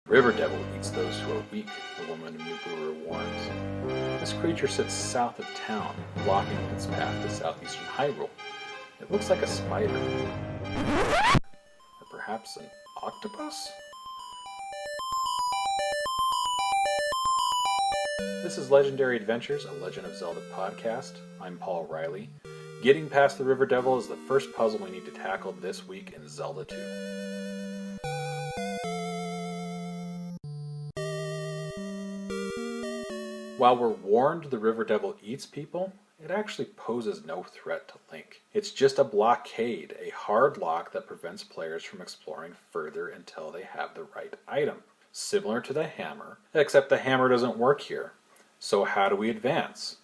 River Devil eats those who are weak, the woman of Nabooru warns. This creature sits south of town, blocking its path to southeastern Hyrule. It looks like a spider. Or perhaps an octopus? This is Legendary Adventures, a Legend of Zelda podcast. I'm Paul Riley. Getting past the River Devil is the first puzzle we need to tackle this week in Zelda II. While we're warned the River Devil eats people, it actually poses no threat to Link. It's just a blockade, a hard lock that prevents players from exploring further until they have the right item. Similar to the hammer, except the hammer doesn't work here. So how do we advance?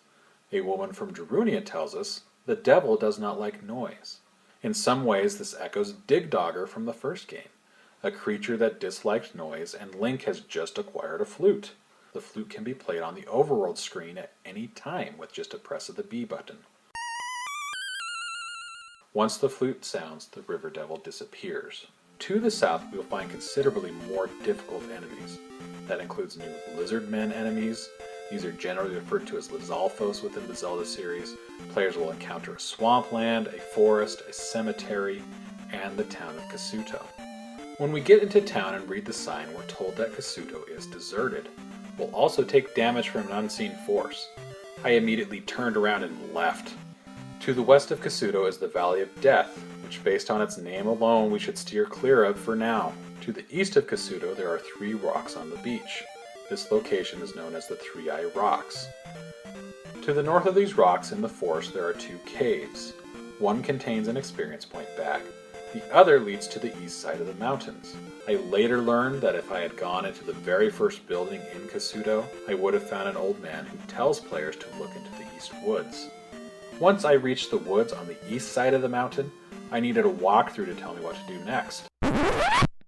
A woman from Darunia tells us, the devil does not like noise. In some ways this echoes Digdogger from the first game, a creature that disliked noise, and Link has just acquired a flute. The flute can be played on the overworld screen at any time with just a press of the B button. Once the flute sounds, the River Devil disappears. To the south, we will find considerably more difficult enemies. That includes new Lizardmen enemies. These are generally referred to as Lizalfos within the Zelda series. Players will encounter a swampland, a forest, a cemetery, and the town of Kasuto. When we get into town and read the sign, we're told that Kasuto is deserted. We'll also take damage from an unseen force. I immediately turned around and left. To the west of Kasuto is the Valley of Death, which based on its name alone we should steer clear of for now. To the east of Kasuto there are 3 rocks on the beach. This location is known as the Three-Eye Rocks. To the north of these rocks in the forest there are 2 caves. One contains an experience point back. The other leads to the east side of the mountains. I later learned that if I had gone into the very first building in Kasuto, I would have found an old man who tells players to look into the east woods. Once I reached the woods on the east side of the mountain, I needed a walkthrough to tell me what to do next.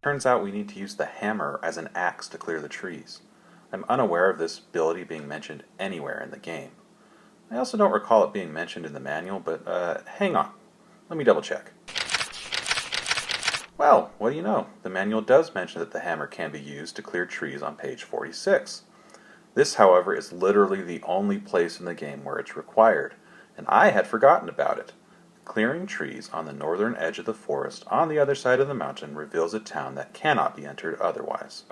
Turns out we need to use the hammer as an axe to clear the trees. I'm unaware of this ability being mentioned anywhere in the game. I also don't recall it being mentioned in the manual, but hang on. Let me double check. Well, what do you know? The manual does mention that the hammer can be used to clear trees on page 46. This, however, is literally the only place in the game where it's required, and I had forgotten about it. Clearing trees on the northern edge of the forest on the other side of the mountain reveals a town that cannot be entered otherwise.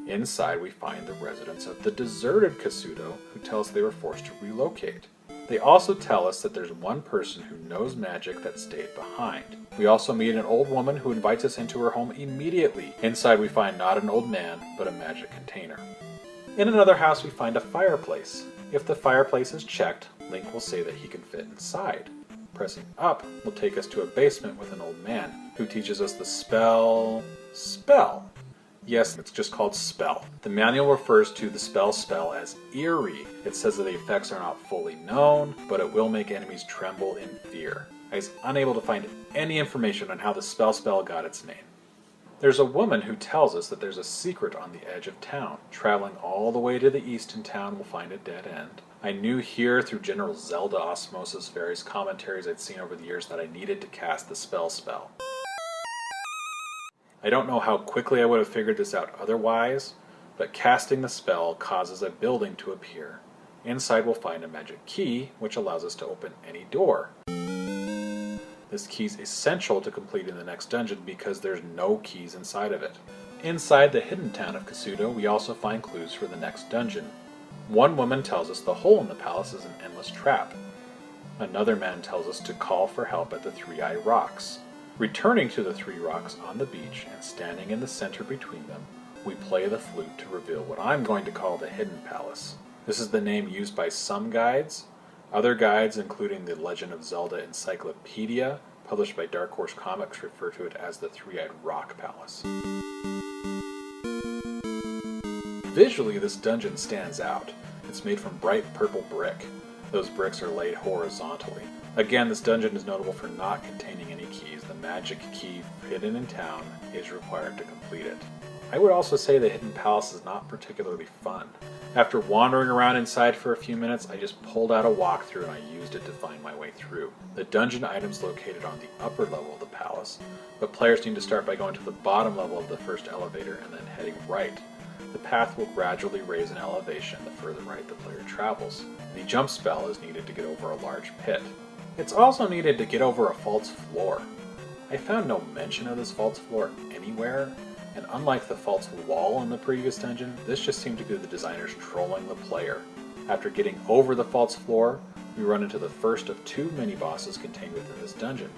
Inside we find the residents of the deserted Kasuto, who tell us they were forced to relocate. They also tell us that there's one person who knows magic that stayed behind. We also meet an old woman who invites us into her home immediately. Inside we find not an old man, but a magic container. In another house we find a fireplace. If the fireplace is checked, Link will say that he can fit inside. Pressing up will take us to a basement with an old man, who teaches us the spell... Yes, it's just called spell. The manual refers to the spell as eerie. It says that the effects are not fully known, but it will make enemies tremble in fear. I was unable to find any information on how the spell got its name. There's a woman who tells us that there's a secret on the edge of town. Traveling all the way to the east in town will find a dead end. I knew here through general Zelda osmosis, various commentaries I'd seen over the years, that I needed to cast the spell. I don't know how quickly I would have figured this out otherwise, but casting the spell causes a building to appear. Inside we'll find a magic key, which allows us to open any door. This key is essential to completing the next dungeon because there's no keys inside of it. Inside the hidden town of Kasuto, we also find clues for the next dungeon. One woman tells us the hole in the palace is an endless trap. Another man tells us to call for help at the Three-Eye Rocks. Returning to the 3 rocks on the beach and standing in the center between them, we play the flute to reveal what I'm going to call the Hidden Palace. This is the name used by some guides. Other guides, including the Legend of Zelda Encyclopedia, published by Dark Horse Comics, refer to it as the Three-Eyed Rock Palace. Visually, this dungeon stands out. It's made from bright purple brick. Those bricks are laid horizontally. Again, this dungeon is notable for not containing any keys. The magic key hidden in town is required to complete it. I would also say the Hidden Palace is not particularly fun. After wandering around inside for a few minutes, I just pulled out a walkthrough and I used it to find my way through. The dungeon item's located on the upper level of the palace, but players need to start by going to the bottom level of the first elevator and then heading right. The path will gradually raise in elevation the further right the player travels. The jump spell is needed to get over a large pit. It's also needed to get over a false floor. I found no mention of this false floor anywhere, and unlike the false wall in the previous dungeon, this just seemed to be the designers trolling the player. After getting over the false floor, we run into the first of two mini-bosses contained within this dungeon.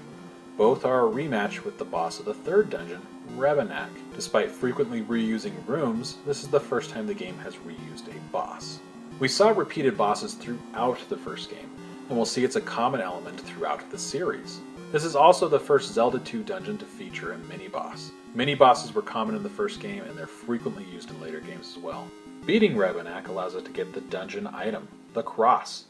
Both are a rematch with the boss of the third dungeon, Rebenak. Despite frequently reusing rooms, this is the first time the game has reused a boss. We saw repeated bosses throughout the first game, and we'll see it's a common element throughout the series. This is also the first Zelda II dungeon to feature a mini-boss. Mini-bosses were common in the first game, and they're frequently used in later games as well. Beating Rebenak allows us to get the dungeon item, the cross.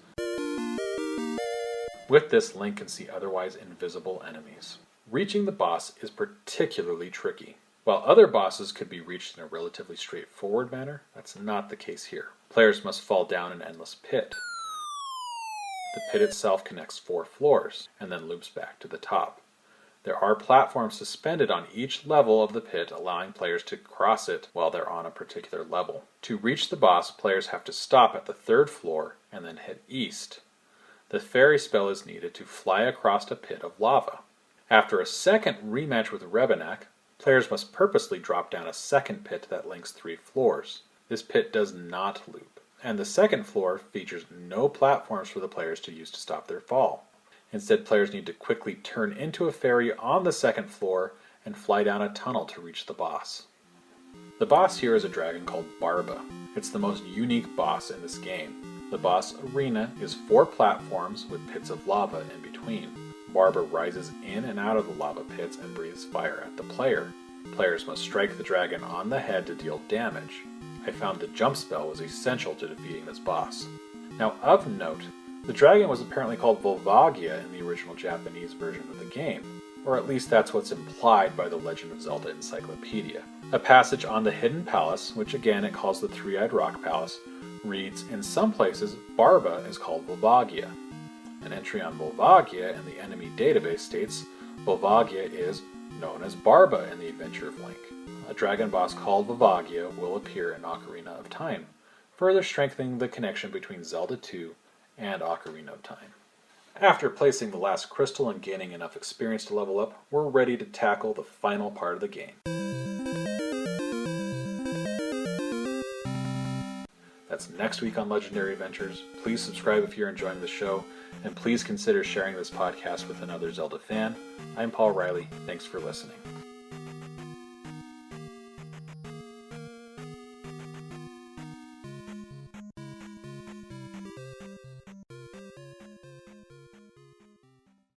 With this, Link can see otherwise invisible enemies. Reaching the boss is particularly tricky. While other bosses could be reached in a relatively straightforward manner, that's not the case here. Players must fall down an endless pit. The pit itself connects 4 floors, and then loops back to the top. There are platforms suspended on each level of the pit, allowing players to cross it while they're on a particular level. To reach the boss, players have to stop at the 3rd floor and then head east. The fairy spell is needed to fly across a pit of lava. After a second rematch with Rebenak, players must purposely drop down a second pit that links 3 floors. This pit does not loop, and the second floor features no platforms for the players to use to stop their fall. Instead, players need to quickly turn into a fairy on the second floor and fly down a tunnel to reach the boss. The boss here is a dragon called Barba. It's the most unique boss in this game. The boss arena is 4 platforms with pits of lava in between. Barba rises in and out of the lava pits and breathes fire at the player. Players must strike the dragon on the head to deal damage. I found the jump spell was essential to defeating this boss. Now, of note, the dragon was apparently called Volvagia in the original Japanese version of the game, or at least that's what's implied by the Legend of Zelda Encyclopedia. A passage on the Hidden Palace, which again it calls the Three-Eyed Rock Palace, reads, in some places, Barba is called Volvagia. An entry on Volvagia in the enemy database states, Volvagia is known as Barba in the Adventure of Link. A dragon boss called Volvagia will appear in Ocarina of Time, further strengthening the connection between Zelda II and Ocarina of Time. After placing the last crystal and gaining enough experience to level up, we're ready to tackle the final part of the game. That's next week on Legendary Adventures. Please subscribe if you're enjoying the show, and please consider sharing this podcast with another Zelda fan. I'm Paul Riley. Thanks for listening.